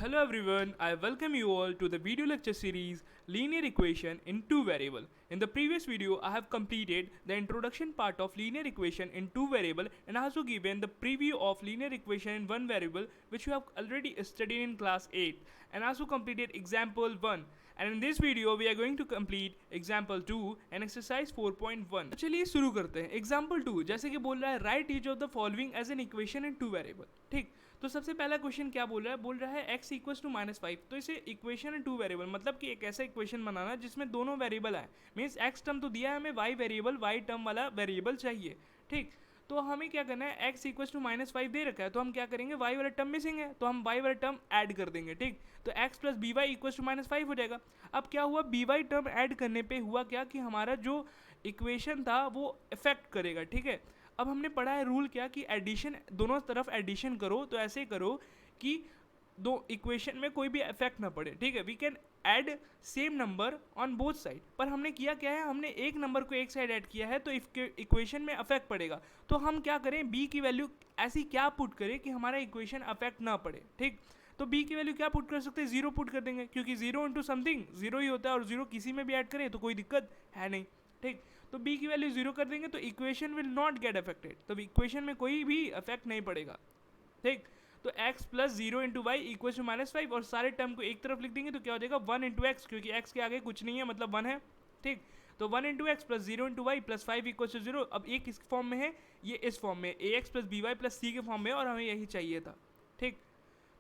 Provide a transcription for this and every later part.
Hello everyone, I welcome you all to the video lecture series Linear Equation in Two Variable. In the previous video, I have completed the introduction part of linear equation in two variable and also given the preview of linear equation in one variable which you have already studied in class 8 and also completed example 1. And in this video, we are going to complete example 2 and exercise 4.1. तो चलिए शुरू करते हैं. Example 2 जैसे कि बोल रहा है write each of the following as an equation in two variable. ठीक, तो सबसे पहला क्वेश्चन क्या बोल रहा है x इक्वल्स टू -5. तो इसे इक्वेशन इन टू वेरिएबल मतलब कि एक ऐसा इक्वेशन बनाना जिसमें दोनों वेरिएबल आए. मीन्स x टर्म तो दिया है, हमें y वेरिएबल y टर्म वाला वेरिएबल चाहिए. ठीक, तो हमें क्या करना है, x इक्वल्स टू -5 दे रखा है तो हम क्या करेंगे, y वाला टर्म मिसिंग है तो हम y वाला टर्म ऐड कर देंगे. ठीक, तो x plus b y equals to -5 हो जाएगा. अब क्या हुआ, बी वाई टर्म ऐड करने पे हुआ क्या कि हमारा जो इक्वेशन था वो इफेक्ट करेगा. ठीक है, अब हमने पढ़ा है रूल क्या कि एडिशन, दोनों तरफ एडिशन करो तो ऐसे करो कि दो इक्वेशन में कोई भी इफेक्ट ना पड़े. ठीक है, we can add same number on both side. पर हमने किया क्या है, हमने एक नंबर को एक साइड ऐड किया है तो इक्वेशन में अफेक्ट पड़ेगा. तो हम क्या करें, b की वैल्यू ऐसी क्या पुट करें कि हमारा इक्वेशन अफेक्ट ना पड़े. ठीक, तो b की वैल्यू क्या पुट कर सकते हैं, 0 पुट कर देंगे क्योंकि 0 इंटू समथिंग 0 ही होता है और 0 किसी में भी ऐड करें तो कोई दिक्कत है नहीं. ठीक, तो b की वैल्यू 0 कर देंगे तो equation will not get affected, तो इक्वेशन में कोई भी इफेक्ट नहीं पड़ेगा. ठीक, तो x plus 0 into y equal to -5 और सारे टर्म को एक तरफ लिख देंगे तो क्या हो जाएगा 1 इंटू एक्स, क्योंकि x के आगे कुछ नहीं है मतलब 1 है. ठीक, तो 1 into x plus 0 into y plus 5 equal to 0. अब ये किस फॉर्म में है, ये इस फॉर्म में ax plus b y plus c के फॉर्म में और हमें यही चाहिए था. ठीक,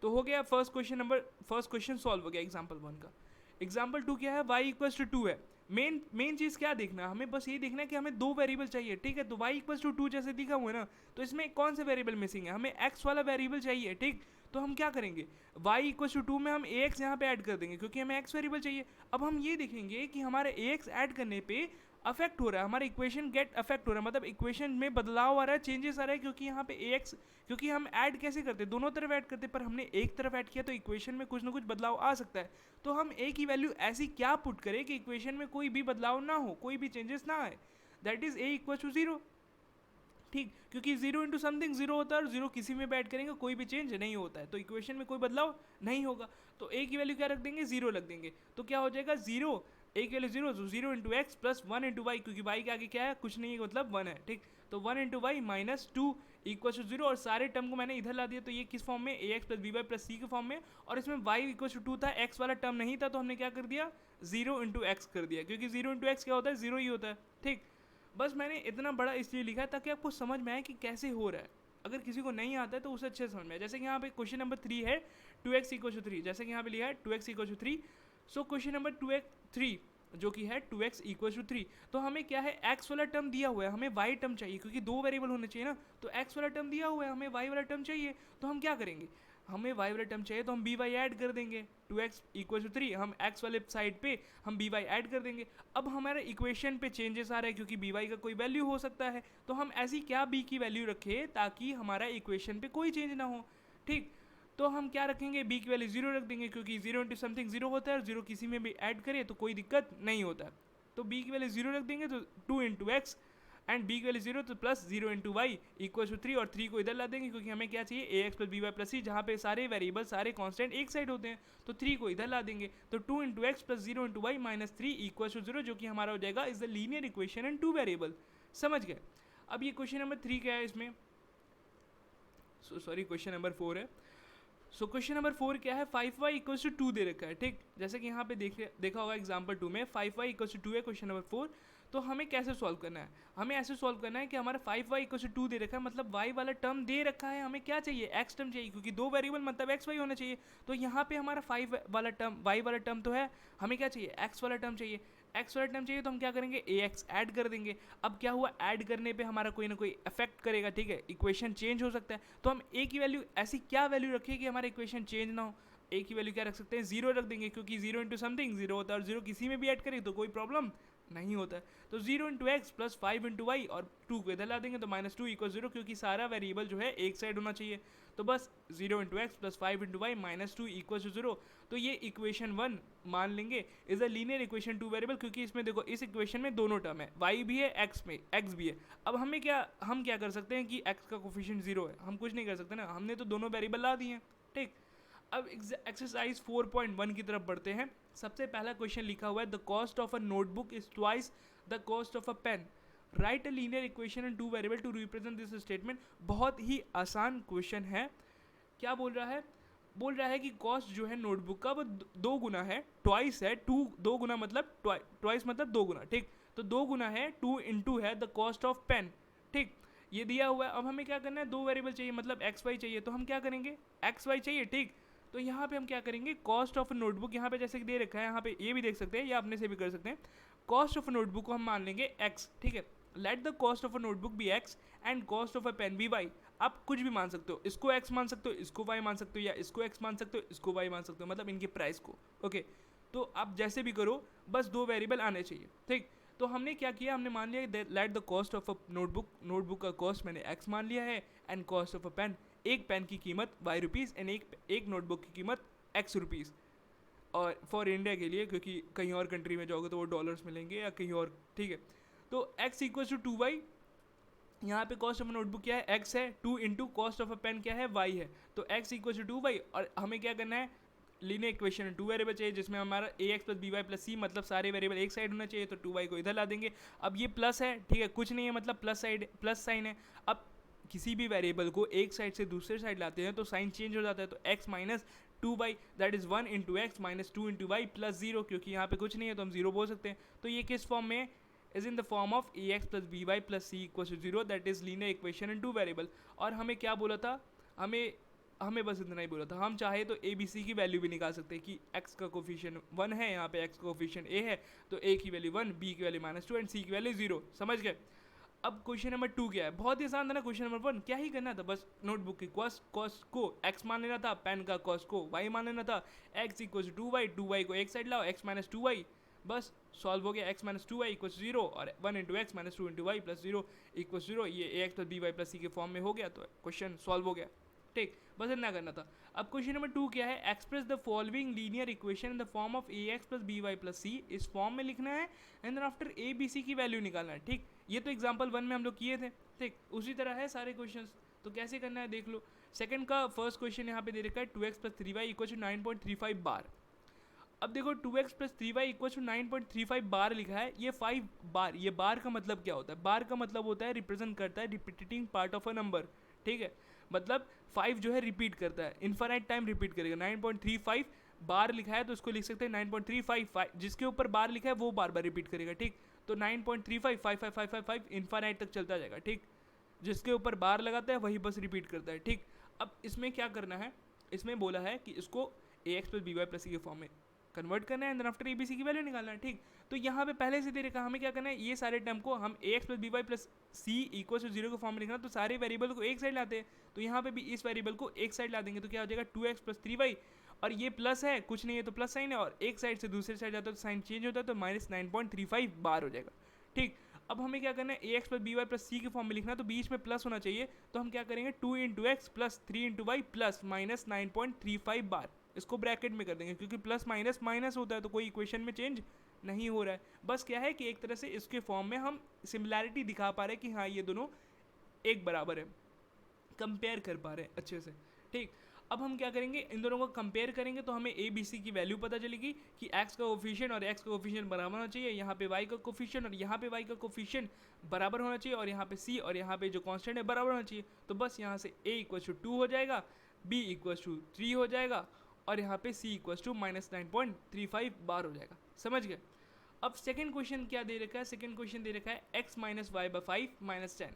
तो हो गया फर्स्ट क्वेश्चन सॉल्व हो गया एग्जाम्पल 1 का. एग्जाम्पल 2 क्या है, y इक्वल्स टू 2 है. मेन चीज़ क्या देखना है, हमें बस ये देखना है कि हमें दो वेरिएबल चाहिए. ठीक है, तो y इक्वल्स टू 2 जैसे दिखा हुआ है ना, तो इसमें कौन से वेरिएबल मिसिंग है, हमें x वाला वेरिएबल चाहिए. ठीक, तो हम क्या करेंगे, y इक्वल्स टू 2 में हम ax यहाँ पे ऐड कर देंगे क्योंकि हमें x वेरिएबल चाहिए. अब हम ये देखेंगे कि हमारे ax ऐड करने पे अफेक्ट हो रहा है, हमारा इक्वेशन गेट अफेक्ट हो रहा है, मतलब इक्वेशन में बदलाव आ रहा है, चेंजेस आ रहा है क्योंकि यहाँ पे ax, क्योंकि हम ऐड कैसे करते हैं, दोनों तरफ ऐड करते हैं पर हमने एक तरफ ऐड किया तो इक्वेशन में कुछ ना कुछ बदलाव आ सकता है. तो हम a की वैल्यू ऐसी क्या पुट करें कि इक्वेशन में कोई भी बदलाव ना हो, कोई भी चेंजेस ना आए, that is a equal to 0. ठीक, क्योंकि 0 इंटू समथिंग 0 होता है और 0 किसी में भी ऐड करेंगे कोई भी चेंज नहीं होता है तो इक्वेशन में कोई बदलाव नहीं होगा. तो a की वैल्यू क्या रख देंगे, 0 रख देंगे. तो क्या हो जाएगा 0, a की वैल्यू 0, तो 0 into x plus 1 into y, क्योंकि y के आगे क्या है, कुछ नहीं है मतलब 1 है. ठीक, तो 1 into y minus 2 equal to 0 और सारे टर्म को मैंने इधर ला दिया तो ये किस फॉर्म में, ax plus b y plus c के फॉर्म में, और इसमें y इक्वल टू 2 था, x वाला टर्म नहीं था तो हमने क्या कर दिया, 0 इंटू एक्स कर दिया क्योंकि 0 इंटू एक्स क्या होता है, 0 ही होता है. ठीक, बस मैंने इतना बड़ा इसलिए लिखा है ताकि आपको समझ में आए कि कैसे हो रहा है. अगर किसी को नहीं आता है तो उसे अच्छे से समझ में आए. जैसे कि यहाँ पे क्वेश्चन नंबर 3 है 2x इक्वल टू 3, जैसे कि यहाँ पे लिखा है 2x equal to 3. So question number 3 जो कि है 2x इक्वल टू 3, तो हमें क्या है, x वाला टर्म दिया हुआ है, हमें y टर्म चाहिए क्योंकि दो वेरिएबल होने चाहिए ना, तो x वाला टर्म दिया हुआ है, हमें y वाला टर्म चाहिए. तो हम क्या करेंगे, हमें y वाला टर्म चाहिए तो हम बी वाई ऐड कर देंगे. 2x इक्वल टू 3, हम x वाले साइड पे हम बी वाई ऐड कर देंगे. अब हमारे इक्वेशन पे चेंजेस आ रहे हैं क्योंकि बी वाई का कोई वैल्यू हो सकता है, तो हम ऐसी क्या b की वैल्यू रखें ताकि हमारा इक्वेशन पे कोई चेंज ना हो. ठीक, तो हम क्या रखेंगे, b की वैल्यू 0 रख देंगे क्योंकि 0 इंटू समथिंग 0 होता है और 0 किसी में भी ऐड करें तो कोई दिक्कत नहीं होता है. तो b की वैल्यू 0 रख देंगे तो 2 इंटू एक्स एंड b की वैल्यू 0 तो plus 0 into y equal to 3 और 3 को इधर ला देंगे क्योंकि हमें क्या चाहिए, a x plus b y plus c, जहाँ पे सारे वेरिएबल सारे कांस्टेंट एक साइड होते हैं तो 3 को इधर ला देंगे. तो 2 into x plus 0 into y minus 3 equal to 0, जो कि हमारा हो जाएगा is the linear equation in two variable. समझ गए. अब ये क्वेश्चन नंबर 3 क्या है, इसमें सॉरी क्वेश्चन नंबर 4 है. सो क्वेश्चन नंबर 4 क्या है, 5y इक्वल्स टू 2 दे रखा है. ठीक, जैसे कि यहाँ पे देखा होगा एग्जाम्पल 2 में 5y इक्वल्स टू 2 है क्वेश्चन नंबर 4. तो हमें कैसे सॉल्व करना है, हमें ऐसे सॉल्व करना है कि हमारा 5y इक्वल्स टू 2 दे रखा है, मतलब y वाला टर्म दे रखा है, हमें क्या चाहिए, x टर्म चाहिए क्योंकि दो वेरिएबल मतलब x y होना चाहिए. तो यहाँ पे हमारा 5 वाला टर्म y वाला टर्म तो है, हमें क्या चाहिए, x वाला टर्म चाहिए. x वाला टर्म चाहिए तो हम क्या करेंगे, ax ऐड कर देंगे. अब क्या हुआ, ऐड करने पे हमारा कोई ना कोई इफेक्ट करेगा. ठीक है, इक्वेशन चेंज हो सकता है, तो हम a की वैल्यू ऐसी क्या वैल्यू रखें कि हमारा इक्वेशन चेंज ना हो. a की वैल्यू क्या रख सकते हैं, 0 रख देंगे क्योंकि 0 इंटू समथिंग 0 होता है और 0 किसी में भी ऐड करें तो कोई प्रॉब्लम नहीं होता है. तो 0 into x plus 5 into y और 2 को इधर ला देंगे तो माइनस 2 इक्वल 0 क्योंकि सारा वेरिएबल जो है एक साइड होना चाहिए. तो बस 0 into x plus 5 into y minus 2 equal to 0. तो ये इक्वेशन 1 मान लेंगे is a linear equation two variable, क्योंकि इसमें देखो इस इक्वेशन में दोनों टर्म है, y भी है x भी है. अब हम क्या कर सकते हैं कि x का कोफिशिएंट 0 है, हम कुछ नहीं कर सकते ना, हमने तो दोनों वेरिएबल ला दिए हैं. ठीक, अब एक्सरसाइज 4.1 की तरफ बढ़ते हैं। सबसे पहला क्वेश्चन लिखा हुआ है the cost of a notebook is twice the cost of a pen, write a linear equation in two variable to represent this statement. बहुत ही आसान क्वेश्चन है। क्या बोल रहा है? बोल रहा है कि कॉस्ट जो है नोटबुक का वो दो गुना है, ट्वाइस है, टू, दो गुना मतलब ट्वाइस मतलब दो गुना, ठीक। तो दो गुना है, टू इंटू है द कॉस्ट ऑफ पेन, ठीक। ये दिया हुआ है। अब हमें क्या करना है, दो वेरिएबल चाहिए मतलब एक्स वाई चाहिए, तो हम क्या करेंगे, एक्स वाई चाहिए, ठीक। तो यहाँ पे हम क्या करेंगे, कॉस्ट ऑफ नोटबुक यहाँ पे जैसे कि दे रखा है, यहाँ पे ये भी देख सकते हैं या अपने से भी कर सकते हैं। कॉस्ट ऑफ नोटबुक को हम मान लेंगे एक्स, ठीक है। Let the cost of a notebook be x and cost of a pen be y. आप कुछ भी मान सकते हो, इसको एक्स मान सकते हो, इसको वाई मान सकते हो, या इसको एक्स मान सकते हो, इसको वाई मान सकते हो, मतलब इनके प्राइस को, ओके। तो आप जैसे भी करो, बस दो वेरिएबल आने चाहिए, ठीक। तो हमने क्या किया, हमने मान लिया let the cost of a notebook का कॉस्ट मैंने एक्स मान लिया है, and cost of a pen, एक पेन की कीमत वाई रुपीज़ एंड एक नोटबुक की कीमत एक्स रुपीज़। और फॉर इंडिया के लिए, क्योंकि कहीं और कंट्री में जाओगे तो वो डॉलर्स मिलेंगे या कहीं और, ठीक है। तो x इक्वल टू 2y, यहाँ पे कॉस्ट ऑफ नोटबुक क्या है, x है, 2 into cost of a pen क्या है, y है। तो x इक्वल टू 2y, और हमें क्या करना है, लीनियर इक्वेशन टू वेरिएबल चाहिए जिसमें हमारा a x plus b y plus c, मतलब सारे वेरिएबल एक साइड होना चाहिए, तो 2y को इधर ला देंगे। अब ये प्लस है, ठीक है, कुछ नहीं है मतलब प्लस साइड, प्लस साइन है। अब किसी भी वेरिएबल को एक साइड से दूसरे साइड लाते हैं तो साइन चेंज हो जाता है, तो x minus 2y that is 1 into x minus 2 into y plus 0, क्योंकि यहाँ पे कुछ नहीं है तो हम 0 बोल सकते हैं। तो ये किस फॉर्म में is in the form of a x plus b y plus c equal to 0, that is linear equation in two variable. और हमें क्या बोला था, हमें बस इतना ही बोला था, हम चाहे तो ए बी सी की वैल्यू भी निकाल सकते हैं कि x का कोफिशिएंट 1 है, यहाँ पे x का कोफिशिएंट a है, तो a की वैल्यू 1, b की वैल्यू -2 एंड c की वैल्यू 0। समझ गए? अब क्वेश्चन नंबर 2 क्या है, बहुत ही आसान था ना। क्वेश्चन नंबर 1 क्या ही करना था, बस नोटबुक की कॉस्ट को x मान लेना था, पेन का कॉस्ट को y मान लेना था। x इक्वल टू 2y को एक साइड लाओ, x माइनस 2y, बस सॉल्व हो गया। x माइनस 2y इक्वल 0 और 1 into x minus 2 into y plus 0 equal 0, ये a x plus b y plus c के फॉर्म में हो गया, तो क्वेश्चन सॉल्व हो गया, ठीक। बस इतना करना था। अब क्वेश्चन नंबर 2 क्या है, express the following linear equation in the form of a x plus b y plus c, इस फॉर्म में लिखना है and then after a b c की वैल्यू निकालना है, ठीक। ये तो एग्जाम्पल 1 में हम लोग किए थे, ठीक। उसी तरह है सारे क्वेश्चन। तो कैसे करना है देख लो। सेकंड का फर्स्ट क्वेश्चन यहाँ पे दे रखा है 2x plus 3y equal to 9.35 बार। अब देखो 2x plus 3y equal to 9.35 बार लिखा है, ये 5 बार, ये बार का मतलब क्या होता है, बार का मतलब होता है रिप्रेजेंट करता है repeating part of a number, ठीक है। मतलब 5 जो है रिपीट करता है, इनफाइनाइट टाइम रिपीट करेगा। 9.35 बार लिखा है तो उसको लिख सकते हैं 9.35, जिसके ऊपर बार लिखा है वो बार बार रिपीट करेगा, ठीक। तो 9.35 55555 इनफाइनाइट तक चलता जाएगा, ठीक। जिसके ऊपर बार लगाता है वही बस रिपीट करता है, ठीक। अब इसमें क्या करना है, इसमें बोला है कि इसको a x plus b y plus c के फॉर्म में कन्वर्ट करना है एंड आफ्टर एबीसी की वैल्यू निकालना है, ठीक। तो यहाँ पे पहले से दे रखा हमें क्या करना है, ये सारे टर्म को हम a x plus b y plus c equal to 0 के फॉर्म में लिखना, तो सारे वेरिएबल को एक साइड लाते हैं, तो यहाँ पे भी इस वेरिएबल को एक साइड ला देंगे, तो क्या हो जाएगा 2x प्लस 3y, और ये प्लस है, कुछ नहीं है तो प्लस साइन है, और एक साइड से दूसरे साइड जाता है तो साइन चेंज होता है, तो माइनस 9.35 बार हो जाएगा, ठीक। अब हमें क्या करना है, a x plus b y plus c के फॉर्म में लिखना है, तो बीच में प्लस होना चाहिए, तो हम क्या करेंगे 2 into x plus 3 into y plus minus 9.35 बार, इसको ब्रैकेट में कर देंगे क्योंकि प्लस माइनस माइनस होता है तो कोई इक्वेशन में चेंज नहीं हो रहा है। बस क्या है कि एक तरह से इसके फॉर्म में हम सिमिलैरिटी दिखा पा रहे हैं कि हाँ ये दोनों एक बराबर है, कंपेयर कर पा रहे हैं अच्छे से, ठीक। अब हम क्या करेंगे, इन दोनों को कंपेयर करेंगे तो हमें ए बी सी की वैल्यू पता चलेगी कि एक्स का कोफिशिएंट और एक्स का कोफिशिएंट बराबर होना चाहिए, यहाँ पे वाई का कोफिशिएंट और यहाँ पे वाई का कोफिशिएंट बराबर होना चाहिए, और यहाँ पे सी और यहाँ पे जो कांस्टेंट है बराबर होना चाहिए। तो बस यहाँ से ए इक्वल टू 2 हो जाएगा, बी इक्वल टू 3 हो जाएगा, और यहाँ पे सी इक्वल टू माइनस 9.35 बार हो जाएगा। समझ गए? अब सेकंड क्वेश्चन क्या दे रखा है, सेकंड क्वेश्चन दे रखा है x minus y by 5 minus 10।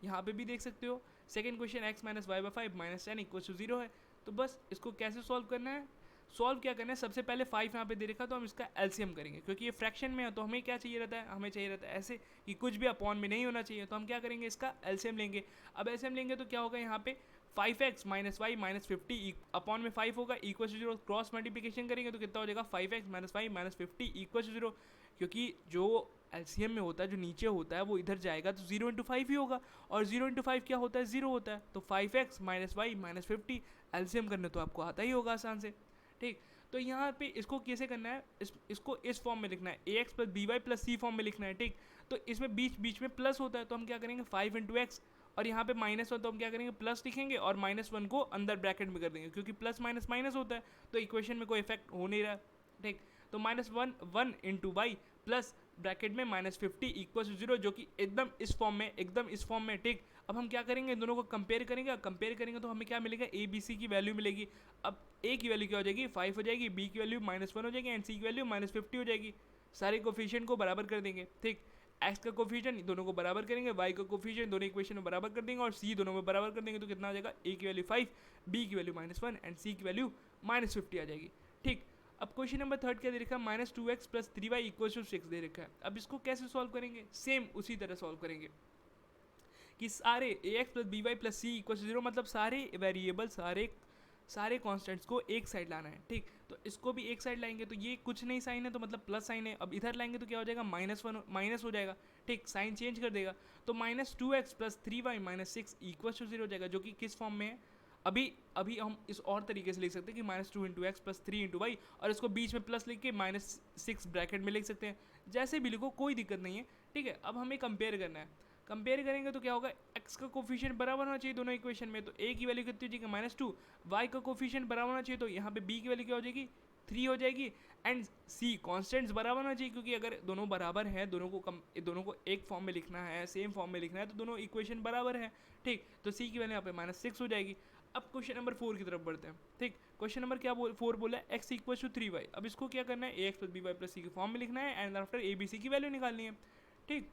यहाँ पे भी देख सकते हो second question x minus y by 5 minus 10 equal to 0 है। तो बस इसको कैसे सॉल्व करना है, सॉल्व क्या करना है, सबसे पहले 5 यहाँ पे दे रखा तो हम इसका एलसीएम करेंगे, क्योंकि ये फ्रैक्शन में है तो हमें क्या चाहिए रहता है, हमें चाहिए रहता है ऐसे कि कुछ भी अपॉन में नहीं होना चाहिए, तो हम क्या करेंगे इसका एलसीएम लेंगे। अब एलसीएम लेंगे तो क्या होगा, यहाँ पे 5x minus y minus 50 upon में 5 होगा इक्वल टू 0, क्रॉस मल्टीप्लिकेशन करेंगे तो कितना हो जाएगा 5x minus y minus 50 equal to 0, क्योंकि जो एलसीएम में होता है जो नीचे होता है वो इधर जाएगा तो 0 इंटू 5 ही होगा, और 0 इंटू 5 क्या होता है 0 होता है, तो 5x minus y minus 50 LCM करने तो आपको आता ही होगा आसान से, ठीक। तो यहाँ पे इसको कैसे करना है, इसको इस फॉर्म में लिखना है, a x plus b y plus c form में लिखना है, ठीक। तो इसमें बीच बीच में प्लस होता है तो हम क्या करेंगे 5 इंटू एक्स, और यहाँ पे -1 तो हम क्या करेंगे प्लस लिखेंगे और -1 को अंदर ब्रैकेट में कर देंगे, क्योंकि प्लस माइनस माइनस होता है तो इक्वेशन में कोई इफेक्ट हो नहीं रहा, ठीक। तो -1 इंटू वाई प्लस ब्रैकेट में -50 इक्वल टू 0, जो कि एकदम इस फॉर्म में, ठीक। अब हम क्या करेंगे, दोनों को कंपेयर करेंगे तो हमें क्या मिलेगा, ए बी सी की वैल्यू मिलेगी। अब ए की वैल्यू क्या हो जाएगी 5 हो जाएगी, बी की वैल्यू -1 हो जाएगी एंड सी की वैल्यू -50 हो जाएगी। सारे कोफिशिएंट को बराबर कर देंगे, ठीक। एक्स का कोफिशिएंट दोनों को बराबर करेंगे, वाई का कोफिशिएंट दोनों इक्वेशन में बराबर कर देंगे और सी दोनों में बराबर कर देंगे, तो कितना आ जाएगा, ए की वैल्यू 5, बी की वैल्यू -1 एंड सी की वैल्यू -50 आ जाएगी, ठीक। अब क्वेश्चन नंबर 3 क्या दे रखा है, -2x + 3y = 6 दे रखा है। अब इसको कैसे सॉल्व करेंगे, सेम उसी तरह सॉल्व करेंगे कि सारे ax + by + c = 0, मतलब सारे वेरिएबल सारे कॉन्स्टेंट्स को एक साइड लाना है, ठीक। तो इसको भी एक साइड लाएंगे, तो ये कुछ नहीं साइन है तो मतलब प्लस साइन है। अब इधर लाएंगे तो क्या हो जाएगा, -1 माइनस हो जाएगा, ठीक, साइन चेंज कर देगा। तो -2x + 3y - 6 = 0 हो जाएगा, जो कि किस फॉर्म में है, अभी हम इस और तरीके से लिख सकते हैं कि -2 × x + 3 × y, और इसको बीच में प्लस लिख के -6 ब्रैकेट में लिख सकते हैं, जैसे भी लिखो कोई दिक्कत नहीं है, ठीक है। अब हमें कंपेयर करना है, कंपेयर करेंगे तो क्या होगा, x का कोफिशिएंट बराबर होना चाहिए दोनों इक्वेशन में, तो a की वैल्यू कितनी हो जाएगी -2, y का कोफिशिएंट बराबर होना चाहिए, तो यहाँ पे b की वैल्यू क्या हो जाएगी 3 हो जाएगी, एंड c कॉन्स्टेंट्स बराबर होना चाहिए, क्योंकि अगर दोनों बराबर हैं, दोनों को एक फॉर्म में लिखना है, सेम फॉर्म में लिखना है, तो दोनों इक्वेशन बराबर है, ठीक। तो c की वैल्यू यहाँ पे -6 हो जाएगी। अब क्वेश्चन नंबर 4 की तरफ बढ़ते हैं, ठीक। क्वेश्चन नंबर क्या 4 बोला है, x = 3y। अब इसको क्या करना है, ax + by + c के फॉर्म में लिखना है and after a b c की वैल्यू निकालनी है, ठीक।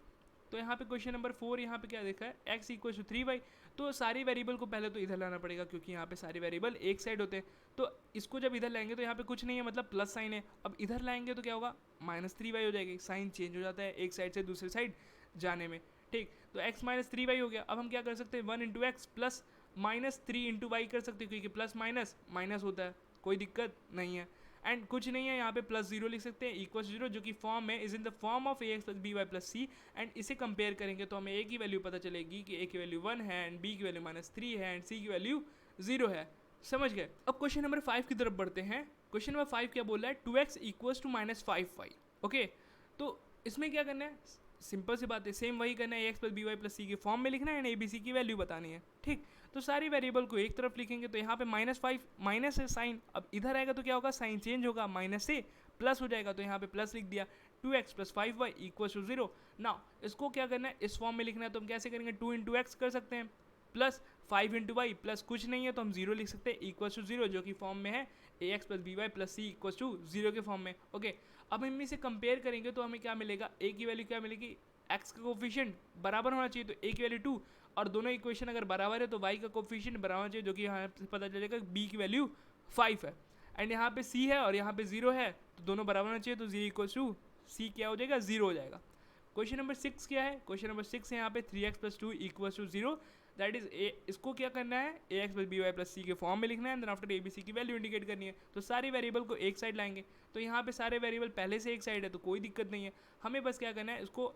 तो यहाँ पे क्वेश्चन नंबर 4 यहाँ पे क्या देखा है, x = 3y। तो सारी वेरिएबल को पहले तो इधर लाना पड़ेगा, क्योंकि यहाँ पे सारे वेरिएबल एक साइड होते हैं, तो इसको जब इधर लाएंगे तो यहाँ पे कुछ नहीं है, मतलब प्लस साइन है। अब इधर लाएंगे तो क्या होगा, -3y हो जाएगी, साइन चेंज हो जाता है एक साइड से दूसरी साइड जाने में, ठीक। तो x - 3y हो गया। अब हम क्या कर सकते हैं, 1 × x प्लस -3 × y कर सकते हैं, क्योंकि प्लस माइनस माइनस होता है, कोई दिक्कत नहीं है। एंड कुछ नहीं है, यहाँ पे +0 लिख सकते हैं = 0, जो कि फॉर्म में is in the form of ax + by + c। And इसे कंपेयर करेंगे तो हमें a की वैल्यू पता चलेगी कि a की वैल्यू 1 है एंड b की वैल्यू -3 है एंड c की वैल्यू 0 है, समझ गए। अब क्वेश्चन नंबर 5 की तरफ बढ़ते हैं। क्वेश्चन नंबर 5 क्या बोल रहा है, 2x = -5y, ओके। तो इसमें क्या करना है, सिंपल सी बात है, सेम वही करना है, ax + by + c के फॉर्म में लिखना है एंड a b c की वैल्यू बतानी है, ठीक। तो सारी वेरिएबल को एक तरफ लिखेंगे, तो यहाँ पे -5 माइनस है साइन, अब इधर आएगा तो क्या होगा, साइन चेंज होगा, माइनस से प्लस हो जाएगा, तो यहाँ पे प्लस लिख दिया, 2x + 5y = 0। नाउ इसको क्या करना है, इस फॉर्म में लिखना है, तो हम कैसे करेंगे, 2 × x कर सकते हैं प्लस 5 × y प्लस कुछ नहीं है तो हम 0 लिख सकते हैं = 0, जो कि फॉर्म में है ax + by + c = 0 के फॉर्म में, ओके। अब हम इसे कंपेयर करेंगे तो हमें क्या मिलेगा, a की वैल्यू क्या मिलेगी, x का कोफिशिएंट बराबर होना चाहिए, तो a की वैल्यू 2, और दोनों इक्वेशन अगर बराबर है तो y का कोफिशिएंट बराबर होना चाहिए, जो कि यहाँ से पता चलेगा b की वैल्यू 5 है, एंड यहाँ पे c है और यहाँ पे 0 है, तो दोनों बराबर होना चाहिए, तो z = c क्या हो जाएगा, 0 हो जाएगा। क्वेश्चन नंबर 6 क्या है, क्वेश्चन नंबर 6 है यहाँ पे 3x + 2 = 0, दैट इज इसको क्या करना है, ax + by + c के फॉर्म में लिखना है, then after a b c की वैल्यू इंडिकेट करनी है। तो सारी वेरिएबल को एक साइड लाएंगे, तो यहाँ पे सारे वेरिएबल पहले से एक साइड है तो कोई दिक्कत नहीं है, हमें बस क्या करना है, इसको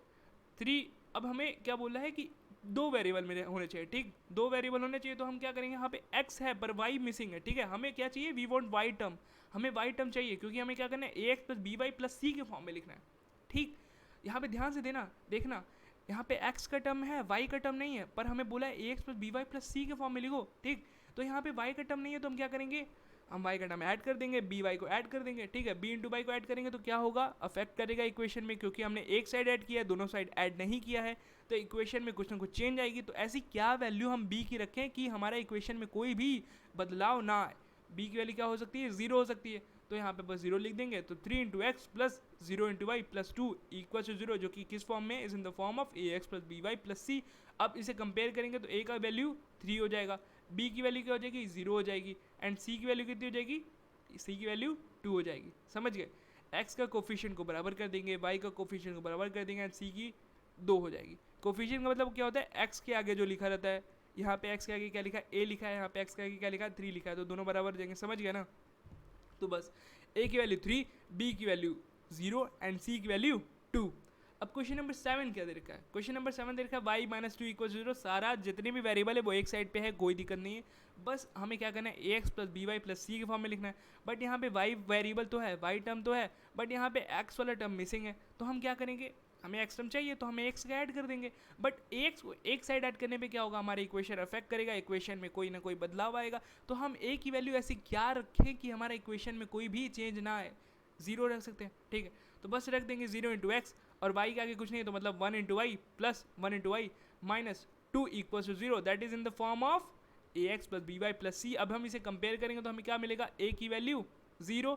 3, अब हमें क्या बोल रहा है कि 2 वेरिएबल मेरे होने चाहिए, ठीक, 2 वेरिएबल होने चाहिए, तो हम क्या करेंगे, यहाँ पे x है पर y मिसिंग है, ठीक है। हमें क्या चाहिए, वी वांट y टर्म, हमें y टर्म चाहिए, क्योंकि हमें क्या करना है, ax + by + c के फॉर्म में लिखना है, ठीक। यहाँ पे ध्यान से देखना, यहाँ पे x का टर्म है, y का टर्म नहीं है, पर हमें बोला है ax + by + c के फॉर्म में लिखो, ठीक। तो यहाँ पे y का टर्म नहीं है, तो हम क्या करेंगे, हम y का टर्म ऐड कर देंगे, by को ऐड कर देंगे, ठीक है। b × y को ऐड करेंगे तो क्या होगा, अफेक्ट करेगा इक्वेशन में, क्योंकि हमने एक साइड ऐड किया है, दोनों साइड ऐड नहीं किया है, तो इक्वेशन में कुछ ना कुछ चेंज आएगी। तो ऐसी क्या वैल्यू हम b की रखें कि हमारा इक्वेशन में कोई भी बदलाव ना आए, b की वैल्यू क्या हो सकती है, 0 हो सकती है, तो यहाँ पे बस 0 लिख देंगे, तो 3 × x प्लस 0 × y प्लस 2 = 0, जो कि किस फॉर्म में, is in the form of ax + by + c। अब इसे कंपेयर करेंगे तो a का वैल्यू 3 हो जाएगा, b की वैल्यू क्या हो जाएगी, 0 हो जाएगी, एंड c की वैल्यू कितनी हो जाएगी, c की वैल्यू 2 हो जाएगी, समझ गए। x का कोफिशिएंट को बराबर कर देंगे, y का कोफिशिएंट को बराबर कर देंगे, एंड c की 2 हो जाएगी। कोफिशिएंट का मतलब क्या होता है, x के आगे जो लिखा रहता है, यहाँ पे x के आगे क्या लिखा है, a लिखा है, यहाँ पे x के आगे क्या लिखा है, 3 लिखा है, तो दोनों बराबर जाएंगे, समझ गए ना। तो बस a की वैल्यू 3, b की वैल्यू 0 एंड c की वैल्यू 2। अब क्वेश्चन नंबर 7 क्या दे रखा है, क्वेश्चन नंबर 7 दे रखा है y - 2 = 0, सारा जितने भी वेरिएबल है वो एक साइड पे है, कोई दिक्कत नहीं है, बस हमें क्या करना है, ax + by + c के फॉर्म में लिखना है। बट यहाँ पे y वेरिएबल तो है, y टर्म तो है, बट यहाँ पे x वाला टर्म मिसिंग है, तो हम क्या करेंगे, हमें एक्स टर्म चाहिए तो हमें एक्स का ऐड कर देंगे, बट एक्स को एक साइड ऐड करने पे क्या होगा, हमारे इक्वेशन अफेक्ट करेगा, इक्वेशन में कोई ना कोई बदलाव आएगा। तो हम ए की वैल्यू ऐसी क्या रखें कि हमारे इक्वेशन में कोई भी चेंज ना आए, जीरो रख सकते हैं, ठीक है। तो बस रख देंगे 0 इंटू एक्स, और वाई के आगे कुछ नहीं है तो मतलब 1 into y plus 1 into y minus 2 equals to 0, that is in the form of a x plus b y plus c. अब हम इसे कंपेयर करेंगे तो हमें क्या मिलेगा, ए की वैल्यू 0,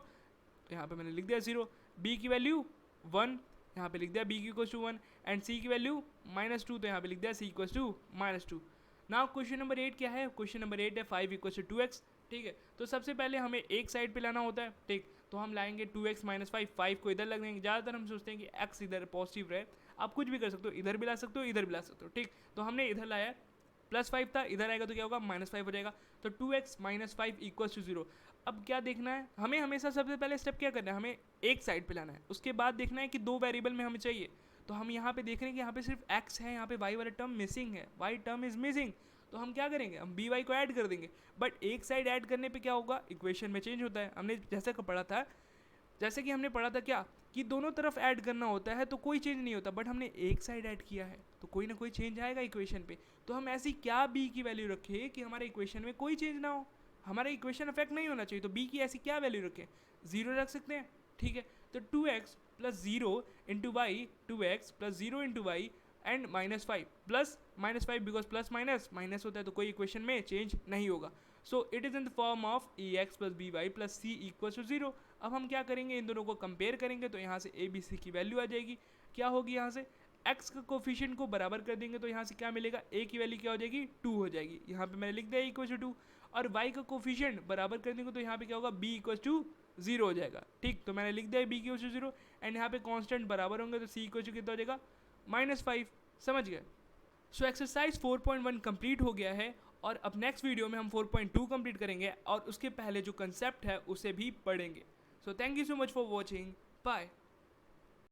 यहाँ पे मैंने लिख दिया 0, बी की वैल्यू 1, यहाँ पे लिख दिया बी की इक्वल्स टू 1, एंड सी की वैल्यू -2, तो यहाँ पे लिख दिया c equals to -2। Now question number 8 क्या है, क्वेश्चन नंबर 8 है 5 इक्वल्स टू 2x, ठीक है। तो सबसे पहले हमें एक साइड पे लाना होता है, ठीक। तो हम लाएंगे 2x माइनस 5 को इधर लग देंगे। ज़्यादातर हम सोचते हैं कि x इधर पॉजिटिव रहे, आप कुछ भी कर सकते हो, इधर भी ला सकते हो, इधर भी ला सकते हो, ठीक। तो हमने इधर लाया +5 था, इधर आएगा तो क्या होगा, -5 हो जाएगा। तो 2x माइनस 5 इक्वल्स टू 0। अब क्या देखना है हमें, हमेशा सबसे पहले स्टेप क्या करना है, हमें एक साइड पे लाना है, उसके बाद देखना है कि दो वेरिएबल में हमें चाहिए। तो हम यहाँ पे देख रहे हैं कि यहाँ पे सिर्फ x है, यहाँ पे y वाला टर्म मिसिंग है, y टर्म इज मिसिंग। तो हम क्या करेंगे, हम बी वाई को ऐड कर देंगे, बट एक साइड ऐड करने पे क्या होगा, इक्वेशन में चेंज होता है। हमने जैसे कि पढ़ा था, जैसे कि हमने पढ़ा था क्या, कि दोनों तरफ ऐड करना होता है तो कोई चेंज नहीं होता, बट हमने एक साइड ऐड किया है तो कोई ना कोई चेंज आएगा इक्वेशन पे। तो हम ऐसी क्या बी की वैल्यू रखें कि हमारे इक्वेशन में कोई चेंज ना हो, हमारा इक्वेशन अफेक्ट नहीं होना चाहिए। तो बी की ऐसी क्या वैल्यू रखें, 0 रख सकते हैं, ठीक है। तो 2x plus 0 into y, 2x plus 0 into y and -5 plus -5, because plus minus minus होता है तो कोई इक्वेशन में चेंज नहीं होगा। So it is in the form of a x plus b y plus c equal to 0। अब हम क्या करेंगे, इन दोनों को कंपेयर करेंगे तो यहाँ से ए बी सी की वैल्यू आ जाएगी। क्या होगी, यहाँ से x का कोफिशिएंट को बराबर कर देंगे तो यहाँ से क्या मिलेगा, a की वैल्यू क्या हो जाएगी, 2 हो जाएगी। यहाँ पे मैंने लिख दिया इक्वल टू 2, और y का कोफिशिएंट बराबर कर देंगे तो यहाँ पे क्या होगा, b इक्वल टू 0 हो जाएगा, ठीक। तो मैंने लिख दिया b इक्वल टू 0, एंड यहाँ पे कांस्टेंट बराबर होंगे तो c इक्वल टू कितना हो जाएगा, -5। समझ गए। सो एक्सरसाइज 4.1 कंप्लीट हो गया है, और अब नेक्स्ट वीडियो में हम 4.2 कंप्लीट करेंगे और उसके पहले जो कंसेप्ट है उसे भी पढ़ेंगे। So thank you so much for watching, bye.